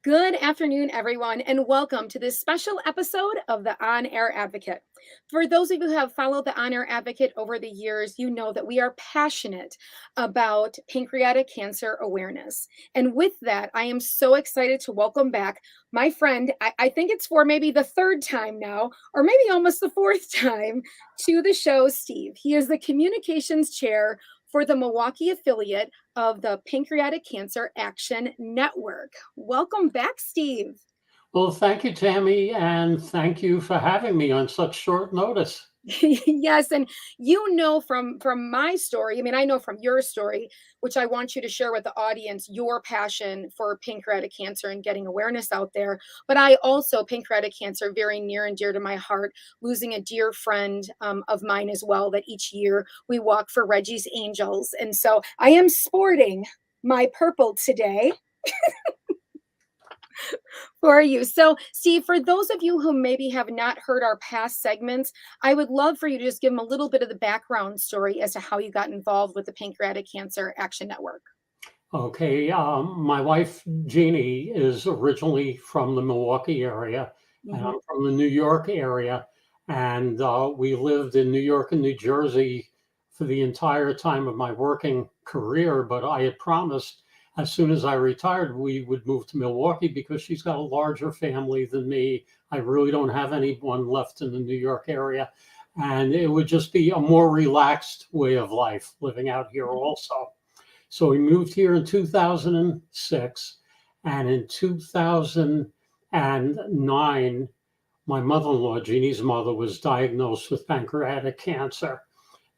Good afternoon, everyone, and welcome to this special episode of the On Air Advocate. For those of you who have followed the On Air Advocate over the years, you know that we are passionate about pancreatic cancer awareness. And with that, I am so excited to welcome back my friend. I think it's for maybe the third time now, or maybe almost the fourth time, to the show, Steve. He is the communications chair for the Milwaukee affiliate of the Pancreatic Cancer Action Network. Welcome back, Steve. Well, thank you, Tammy, and thank you for having me on such short notice. Yes, and from my story, I mean, I know from your story, which I want you to share with the audience, your passion for pancreatic cancer and getting awareness out there. But I also, pancreatic cancer, very near and dear to my heart, losing a dear friend of mine as well, that each year we walk for Reggie's Angels. And so I am sporting my purple today for you. So, Steve, for those of you who maybe have not heard our past segments, I would love for you to just give them a little bit of the background story as to how you got involved with the Pancreatic Cancer Action Network. Okay, my wife, Jeannie, is originally from the Milwaukee area, and Mhm. I'm from the New York area. And we lived in New York and New Jersey for the entire time of my working career. But I had promised as soon as I retired, we would move to Milwaukee because she's got a larger family than me. I really don't have anyone left in the New York area. And it would just be a more relaxed way of life living out here also. So we moved here in 2006, and in 2009, my mother-in-law, Jeannie's mother, was diagnosed with pancreatic cancer,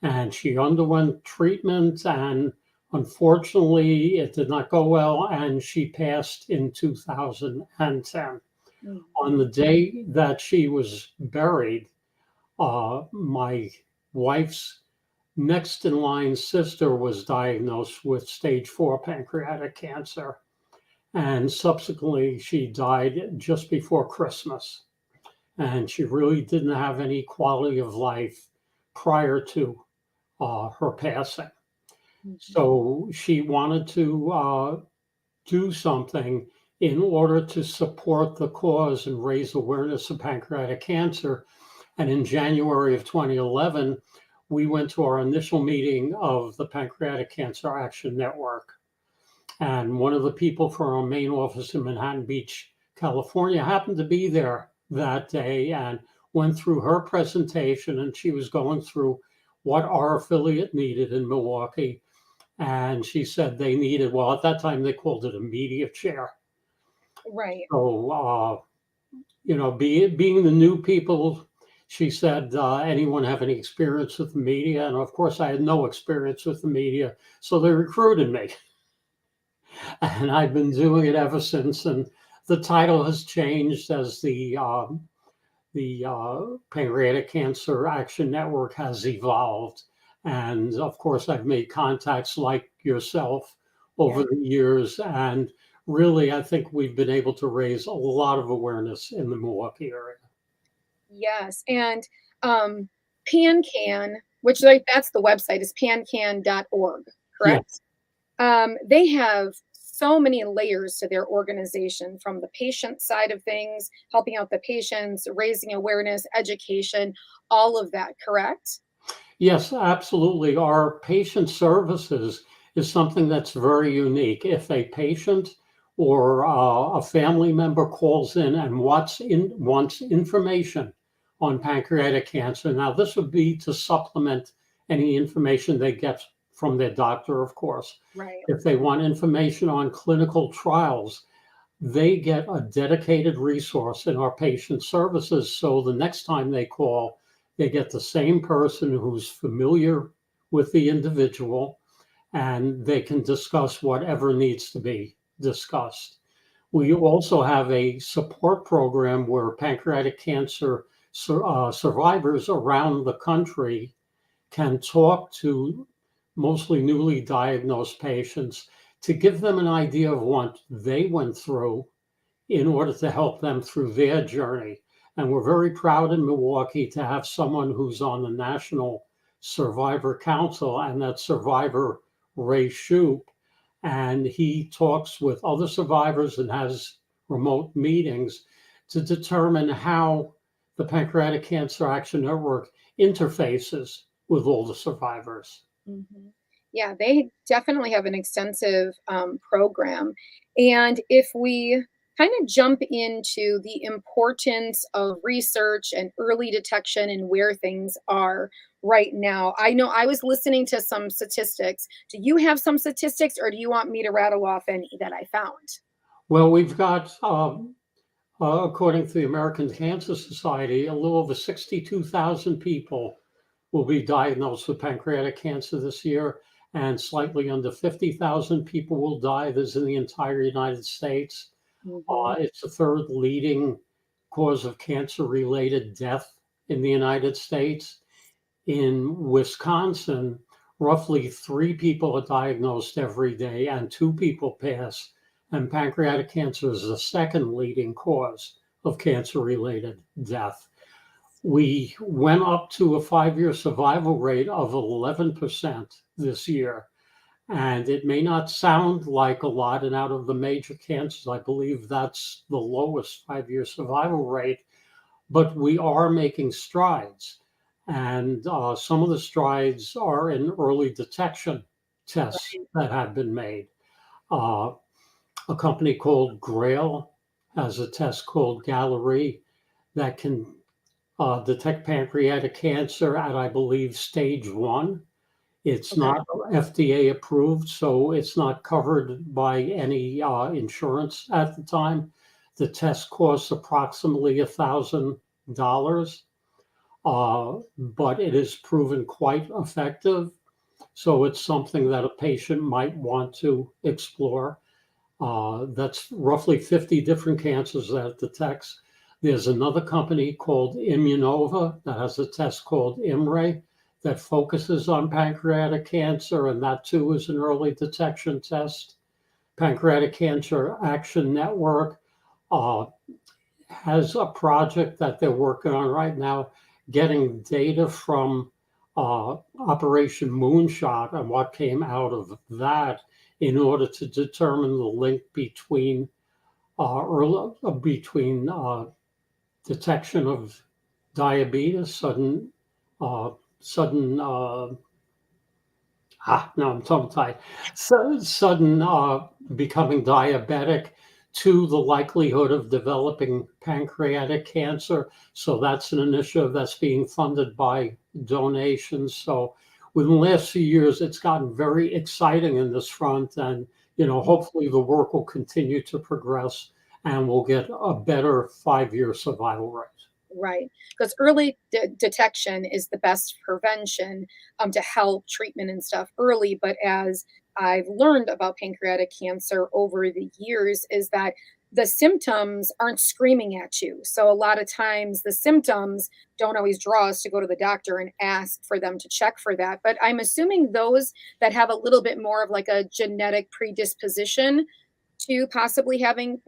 and she underwent treatment, and unfortunately, it did not go well, and she passed in 2010. On the day that she was buried, my wife's next in line sister was diagnosed with stage 4 pancreatic cancer. And subsequently, she died just before Christmas. And she really didn't have any quality of life prior to her passing. Mhm. So she wanted to do something in order to support the cause and raise awareness of pancreatic cancer. And in January of 2011, we went to our initial meeting of the Pancreatic Cancer Action Network. And one of the people from our main office in Manhattan Beach, California, happened to be there that day and went through her presentation. And she was going through what our affiliate needed in Milwaukee. And she said they needed, well, at that time they called it a media chair. Right. So, being the new people, she said, anyone have any experience with the media? And of course, I had no experience with the media. So they recruited me. And I've been doing it ever since. And the title has changed as the Pancreatic Cancer Action Network has evolved. And of course, I've made contacts like yourself Yeah. over the years. And really, I think we've been able to raise a lot of awareness in the Milwaukee area. Yes. And um, PanCan, which like that's the website, is pancan.org, correct? Yes. They have so many layers to their organization, from the patient side of things, helping out the patients, raising awareness, education, all of that, correct? Yes, absolutely. Our patient services is something that's very unique. If a patient or a family member calls in and wants information on pancreatic cancer, now this would be to supplement any information they get from their doctor, of course. Right. If they want information on clinical trials, they get a dedicated resource in our patient services. So the next time they call, they get the same person who's familiar with the individual, and they can discuss whatever needs to be discussed. We also have a support program where pancreatic cancer survivors around the country can talk to mostly newly diagnosed patients to give them an idea of what they went through in order to help them through their journey. And we're very proud in Milwaukee to have someone who's on the National Survivor Council, and that's Survivor Ray Shoup. And he talks with other survivors and has remote meetings to determine how the Pancreatic Cancer Action Network interfaces with all the survivors. Mhm. Yeah, they definitely have an extensive program. And if we kind of jump into the importance of research and early detection and where things are right now, I know I was listening to some statistics. Do you have some statistics, or do you want me to rattle off any that I found? Well, we've got, according to the American Cancer Society, a little over 62,000 people will be diagnosed with pancreatic cancer this year, and slightly under 50,000 people will die. This is in the entire United States. Hmm. It's the third leading cause of cancer-related death in the United States. In Wisconsin, roughly 3 people are diagnosed every day and 2 people pass. And pancreatic cancer is the second leading cause of cancer-related death. We went up to a 5-year survival rate of 11% this year. And it may not sound like a lot, and out of the major cancers, I believe that's the lowest 5-year survival rate, but we are making strides. And some of the strides are in early detection tests that have been made. Uh, a company called Grail has a test called Gallery that can detect pancreatic cancer at, I believe, stage 1. It's Okay. not FDA approved, so it's not covered by any insurance at the time. The test costs approximately $1,000, but it is proven quite effective. So it's something that a patient might want to explore. That's roughly 50 different cancers that it detects. There's another company called Immunova that has a test called IMRAY that focuses on pancreatic cancer, and that too is an early detection test. Pancreatic Cancer Action Network uh, has a project that they're working on right now, getting data from Operation Moonshot and what came out of that in order to determine the link between detection of diabetes, uh, sudden no, I'm tongue tied. So sudden becoming diabetic to the likelihood of developing pancreatic cancer. So that's an initiative that's being funded by donations. So within the last few years, it's gotten very exciting in this front, and hopefully the work will continue to progress, and we'll get a better 5-year survival rate. Right, because early detection is the best prevention to help treatment and stuff early. But as I've learned about pancreatic cancer over the years, is that the symptoms aren't screaming at you. So a lot of times the symptoms don't always draw us to go to the doctor and ask for them to check for that. But I'm assuming those that have a little bit more of like a genetic predisposition to possibly having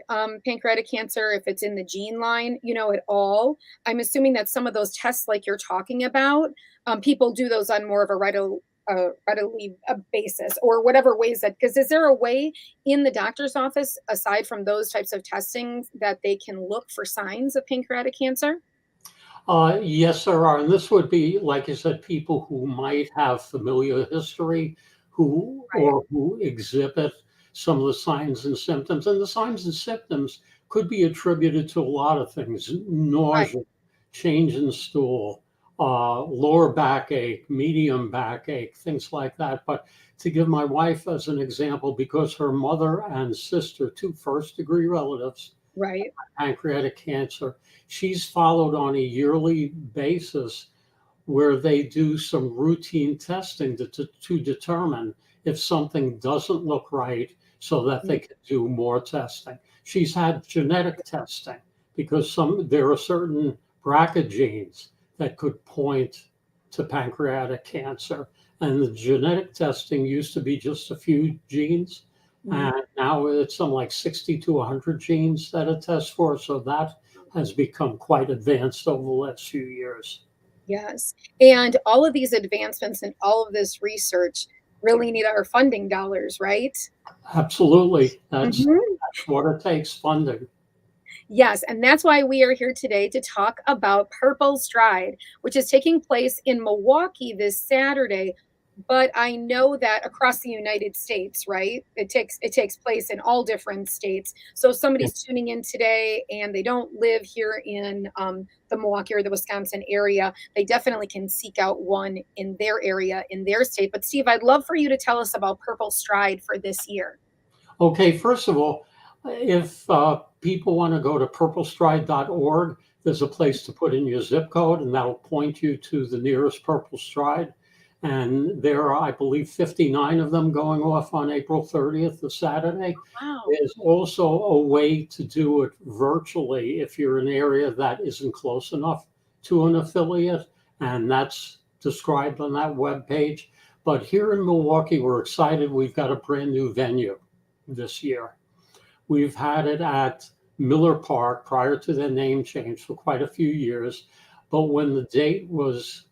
pancreatic cancer, if it's in the gene line, at all. I'm assuming that some of those tests, like you're talking about, people do those on more of a readily basis, or whatever ways that. Because is there a way in the doctor's office, aside from those types of testing, that they can look for signs of pancreatic cancer? Yes, there are. And this would be, like you said, people who might have familial history, Right, who exhibit some of the signs and symptoms. And the signs and symptoms could be attributed to a lot of things: right. nausea, change in stool, lower backache, medium backache, things like that. But to give my wife as an example, because her mother and sister, 2 first-degree relatives, Right. pancreatic cancer, she's followed on a yearly basis where they do some routine testing to determine if something doesn't look right so that Mm. they can do more testing. She's had genetic testing because there are certain BRCA genes that could point to pancreatic cancer. And the genetic testing used to be just a few genes, Mhm. and now it's something like 60 to 100 genes that it tests for. So that has become quite advanced over the last few years. Yes. And all of these advancements and all of this research really need our funding dollars, right? Absolutely. That's Mhm. what it takes, funding. Yes, and that's why we are here today to talk about PurpleStride, which is taking place in Milwaukee this Saturday. But I know that across the United States, right? It takes place in all different states. So if somebody's tuning in today and they don't live here in the Milwaukee or the Wisconsin area, they definitely can seek out one in their area, in their state. But Steve, I'd love for you to tell us about PurpleStride for this year. Okay, first of all, if people want to go to purplestride.org, there's a place to put in your zip code, and that'll point you to the nearest Purple Stride. And there are, I believe, 59 of them going off on April 30th, the Saturday. Wow. There's also a way to do it virtually if you're in an area that isn't close enough to an affiliate, and that's described on that web page. But here in Milwaukee, we're excited. We've got a brand new venue this year. We've had it at Miller Park prior to their name change for quite a few years. But when the date was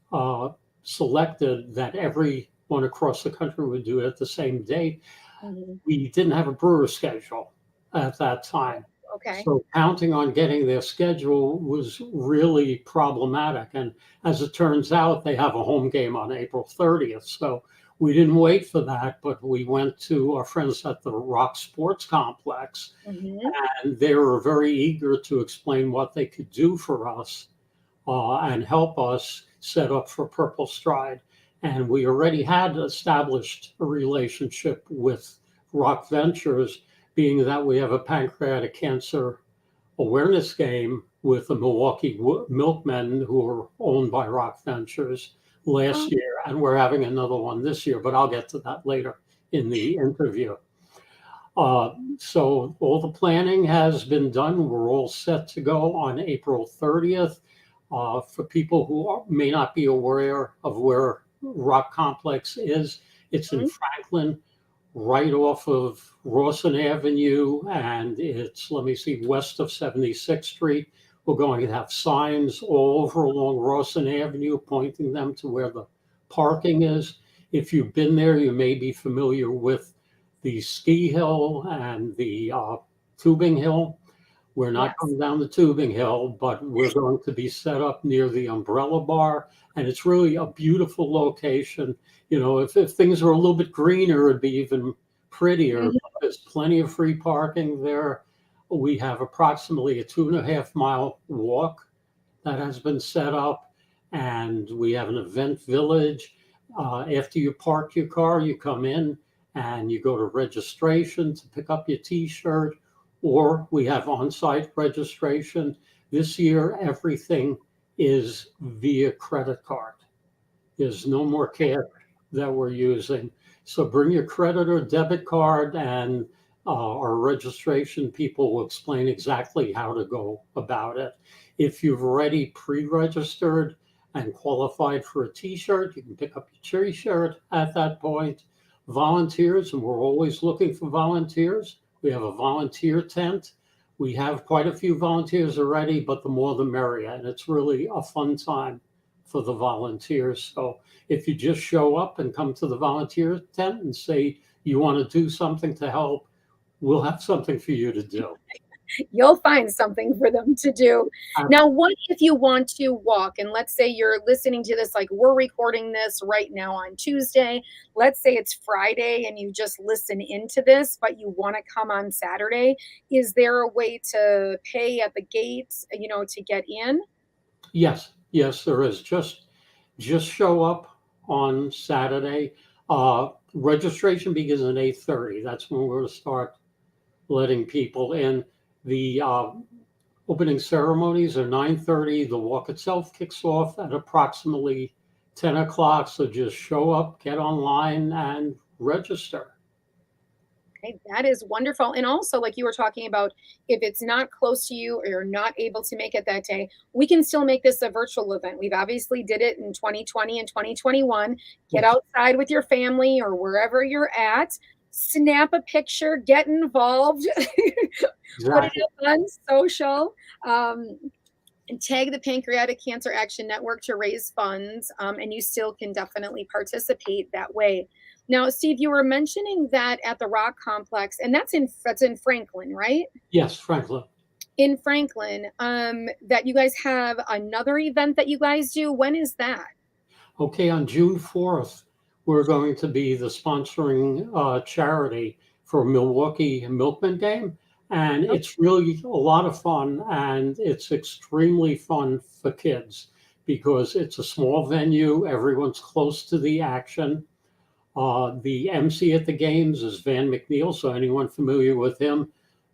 selected that everyone across the country would do it at the same date, Mhm. we didn't have a brewer schedule at that time. Okay. So counting on getting their schedule was really problematic. And as it turns out, they have a home game on April 30th. So we didn't wait for that, but we went to our friends at the Rock Sports Complex, Mhm. and they were very eager to explain what they could do for us and help us set up for Purple Stride. And we already had established a relationship with Rock Ventures, being that we have a pancreatic cancer awareness game with the Milwaukee Milkmen, who are owned by Rock Ventures Oh, last year, and we're having another one this year, but I'll get to that later in the interview. So all the planning has been done. We're all set to go on April 30th. For people who may not be aware of where Rock Complex is, it's in mhm. Franklin, right off of Rawson Avenue, and it's, let me see, west of 76th Street. We're going to have signs all over along Rawson Avenue pointing them to where the parking is. If you've been there, you may be familiar with the ski hill and the tubing hill. We're not Yes. going down the tubing hill, but we're going to be set up near the umbrella bar. And it's really a beautiful location. You know, if things were a little bit greener, it'd be even prettier. Mhm. But there's plenty of free parking there. We have approximately a 2.5 mile walk that has been set up, and we have an event village. After you park your car, you come in and you go to registration to pick up your T-shirt, or we have on-site registration. This year, everything is via credit card. There's no more cash that we're using. So bring your credit or debit card, and our registration people will explain exactly how to go about it. If you've already pre-registered and qualified for a T-shirt, you can pick up your T-shirt at that point. Volunteers, and we're always looking for volunteers. We have a volunteer tent. We have quite a few volunteers already, but the more the merrier. And it's really a fun time for the volunteers. So if you just show up and come to the volunteer tent and say you want to do something to help, we'll have something for you to do. You'll find something for them to do. Uh, Now, what if you want to walk? And let's say you're listening to this, like we're recording this right now on Tuesday. Let's say it's Friday and you just listen into this, but you want to come on Saturday. Is there a way to pay at the gates, to get in? yes, yes, there is. Just show up on Saturday. Registration begins at 8:30. That's when we're going to start letting people in. The opening ceremonies are 9:30. The walk itself kicks off at approximately 10 o'clock. So just show up, get online, and register. Okay, that is wonderful. And also, like you were talking about, if it's not close to you or you're not able to make it that day, we can still make this a virtual event. We've obviously did it in 2020 and 2021. Get Yes, outside with your family or wherever you're at, snap a picture, get involved, put it exactly. up on social. Um, and tag the Pancreatic Cancer Action Network to raise funds, and you still can definitely participate that way. Now, Steve, you were mentioning that at the Rock Complex, and that's in Franklin, right? Yes, Franklin. in Franklin, that you guys have another event that you guys do. When is that? Okay, on June 4th, we're going to be the sponsoring charity for Milwaukee Milkman game. And Oh, it's really a lot of fun, and it's extremely fun for kids because it's a small venue. Everyone's close to the action. The MC at the games is Van McNeil, so anyone familiar with him mhm.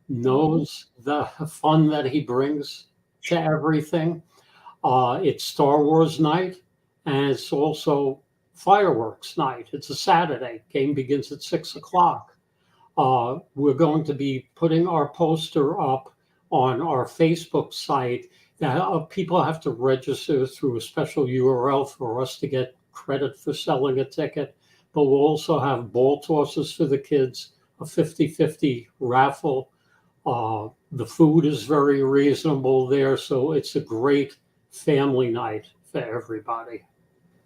knows the fun that he brings to everything. It's Star Wars night, and it's also fireworks night. It's a Saturday. Game begins at 6 o'clock. We're going to be putting our poster up on our Facebook site that people have to register through a special URL for us to get credit for selling a ticket. But we'll also have ball tosses for the kids, a 50-50 raffle. The food is very reasonable there, so it's a great family night for everybody.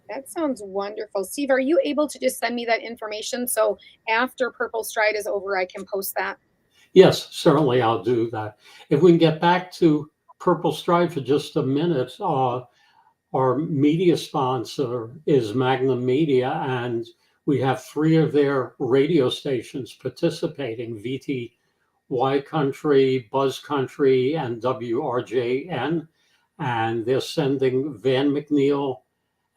That sounds wonderful. Steve, are you able to just send me that information so after Purple Stride is over, I can post that? Yes, certainly I'll do that. If we can get back to PurpleStride for just a minute, our media sponsor is Magnum Media, and we have three of their radio stations participating: VTY Country, Buzz Country, and WRJN. And they're sending Van McNeil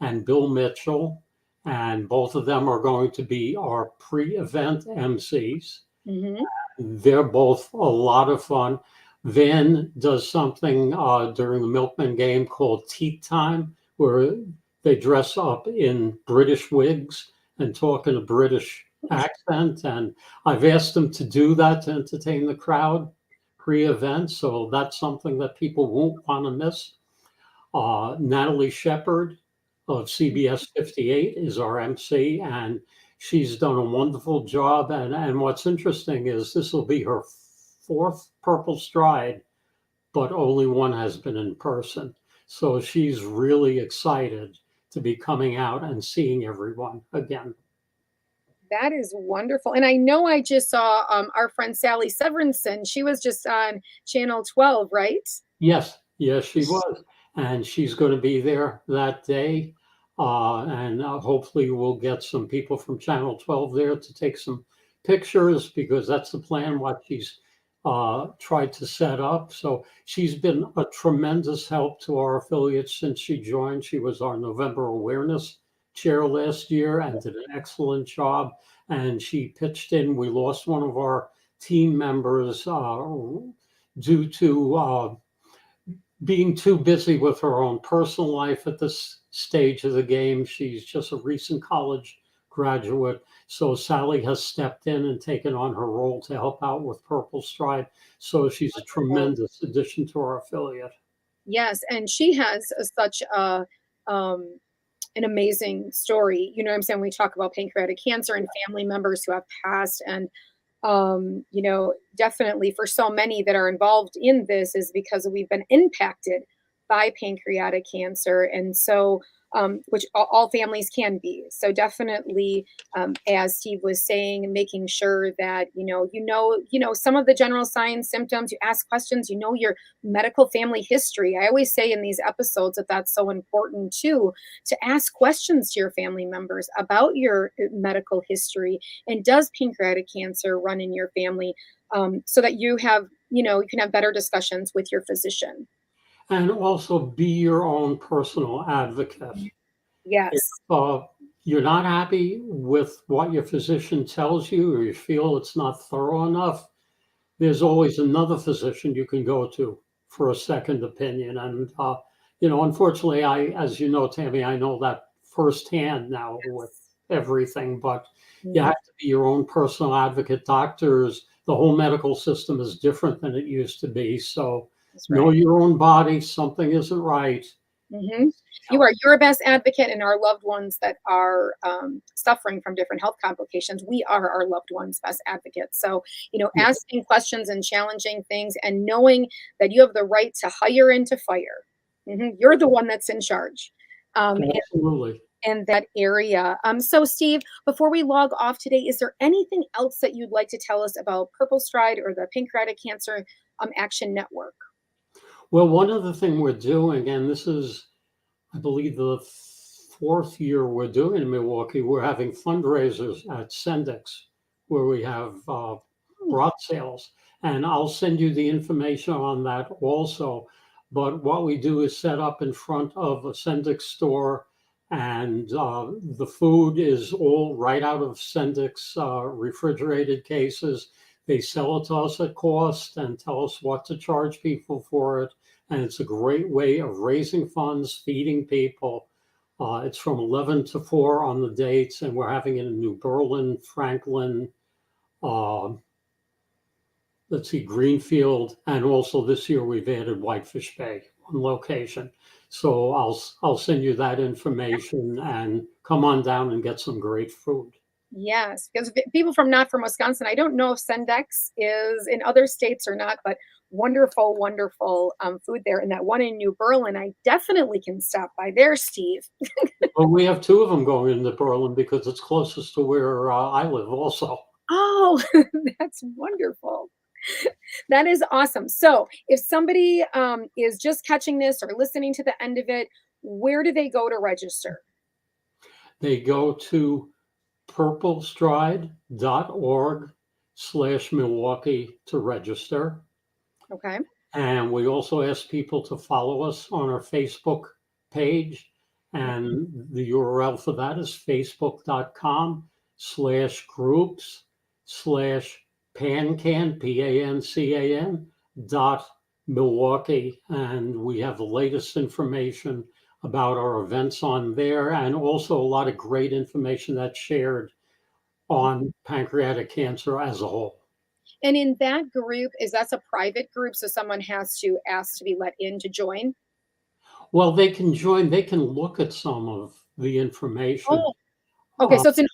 and Bill Mitchell, and both of them are going to be our pre-event MCs. Hmm. They're both a lot of fun. Van does something during the Milkman game called Tea Time, where they dress up in British wigs and talk in a British accent. And I've asked them to do that to entertain the crowd pre-event. So that's something that people won't want to miss. Natalie Shepard of CBS 58 is our MC, and she's done a wonderful job. And what's interesting is this will be her fourth Purple Stride, but only one has been in person. So she's really excited to be coming out and seeing everyone again. That is wonderful. And I know I just saw our friend Sally Severinson. She was just on Channel 12, right? Yes, yes, she was. And she's going to be there that day. And hopefully, we'll get some people from Channel 12 there to take some pictures because that's the plan, what she's tried to set up. So she's been a tremendous help to our affiliates since she joined. She was our November awareness chair last year and did an excellent job. And she pitched in. We lost one of our team members due to being too busy with her own personal life at this stage of the game. She's just a recent college graduate. So Sally has stepped in and taken on her role to help out with Purple Stride. So she's a tremendous addition to our affiliate. Yes, and she has such a um, an amazing story. You know what I'm saying? We talk about pancreatic cancer and family members who have passed, and definitely for so many that are involved in this is because we've been impacted by pancreatic cancer, and so which all families can be. So definitely, as Steve was saying, making sure that some of the general signs, symptoms. You ask questions. You know your medical family history. I always say in these episodes that that's so important too, to ask questions to your family members about your medical history and does pancreatic cancer run in your family, so that you can have better discussions with your physician. And also be your own personal advocate. If Yes. you're not happy with what your physician tells you or you feel it's not thorough enough, there's always another physician you can go to for a second opinion. And, unfortunately, as you know, Tammy, I know that firsthand now with everything, but you Mhm. have to be your own personal advocate. Doctors, the whole medical system is different than it used to be. So That's know right. your own body. Something isn't right. Hmm. You Help. are your best advocate, and our loved ones that are suffering from different health complications. We are our loved ones' best advocates. So, asking questions and challenging things, and knowing that you have the right to hire and to fire. You're the one that's in charge. Absolutely. In that area. So, Steve, before we log off today, is there anything else that you'd like to tell us about Purple Stride or the Pancreatic Cancer Action Network? Well, one other thing we're doing, and this is, I believe, the fourth year we're doing in Milwaukee, we're having fundraisers at Sendix where we have Hmm. brat sales. And I'll send you the information on that also. But what we do is set up in front of a Sendix store, and the food is all right out of Sendix refrigerated cases. They sell it to us at cost and tell us what to charge people for it. And it's a great way of raising funds, feeding people. It's from 11 to 4 on the dates, and we're having it in New Berlin, Franklin, uh, let's see, Greenfield, and also this year we've added Whitefish Bay on location. So I'll send you that information and come on down and get some great food. Yes, because people from not from Wisconsin, I don't know if Sendex is in other states or not, but wonderful, wonderful food there. And that one in New Berlin, I definitely can stop by there, Steve. Well, we have two of them going into Berlin because it's closest to where I live also. Oh, that's wonderful. That is awesome. So, if somebody is just catching this or listening to the end of it, where do they go to register? They go to purplestride.org/Milwaukee to register. Okay. And we also ask people to follow us on our Facebook page. And the URL for that is facebook.com/groups/pancan, PANCAN .Milwaukee. And we have the latest information about our events on there, and also a lot of great information that's shared on pancreatic cancer as a whole. And in that group, is that's a private group, so someone has to ask to be let in to join? Well, they can join, they can look at some of the information. Oh, okay, so it's So, an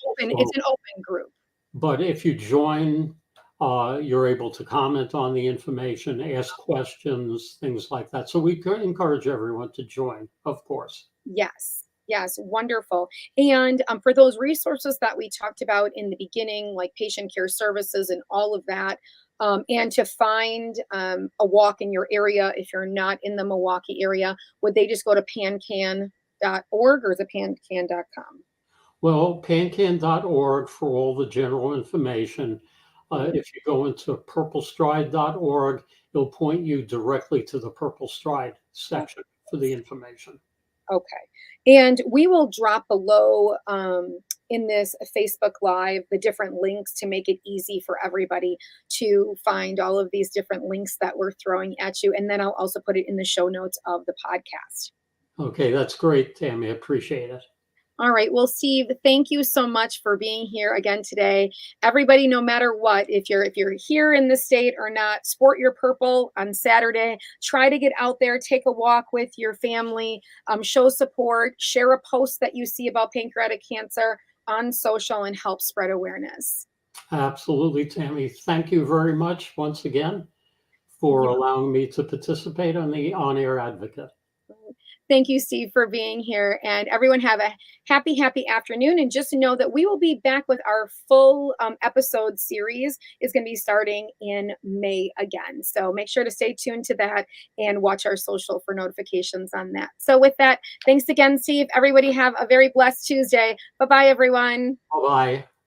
open group. but if you join, you're able to comment on the information, ask questions, things like that. So we could encourage everyone to join, of course. Yes. Yes, wonderful. And for those resources that we talked about in the beginning, like patient care services and all of that, and to find a walk in your area if you're not in the Milwaukee area, would they just go to pancan.org or is it pancan.com? Well, pancan.org for all the general information. Mhm. If you go into purplestride.org, it'll point you directly to the Purple Stride section for the information. Okay. And we will drop below in this Facebook Live the different links to make it easy for everybody to find all of these different links that we're throwing at you. And then I'll also put it in the show notes of the podcast. Okay, that's great, Tammy. I appreciate it. All right. Well, Steve, thank you so much for being here again today. Everybody, no matter what, if you're here in the state or not, sport your purple on Saturday. Try to get out there, take a walk with your family, show support, share a post that you see about pancreatic cancer on social, and help spread awareness. Absolutely, Tammy. Thank you very much once again for You allowing me to participate on the On Air Advocate. Thank you, Steve, for being here. And everyone have a happy, happy afternoon. And just to know that we will be back with our full episode series is going to be starting in May again. So make sure to stay tuned to that and watch our social for notifications on that. So with that, thanks again, Steve. Everybody have a very blessed Tuesday. Bye-bye, everyone. Bye bye.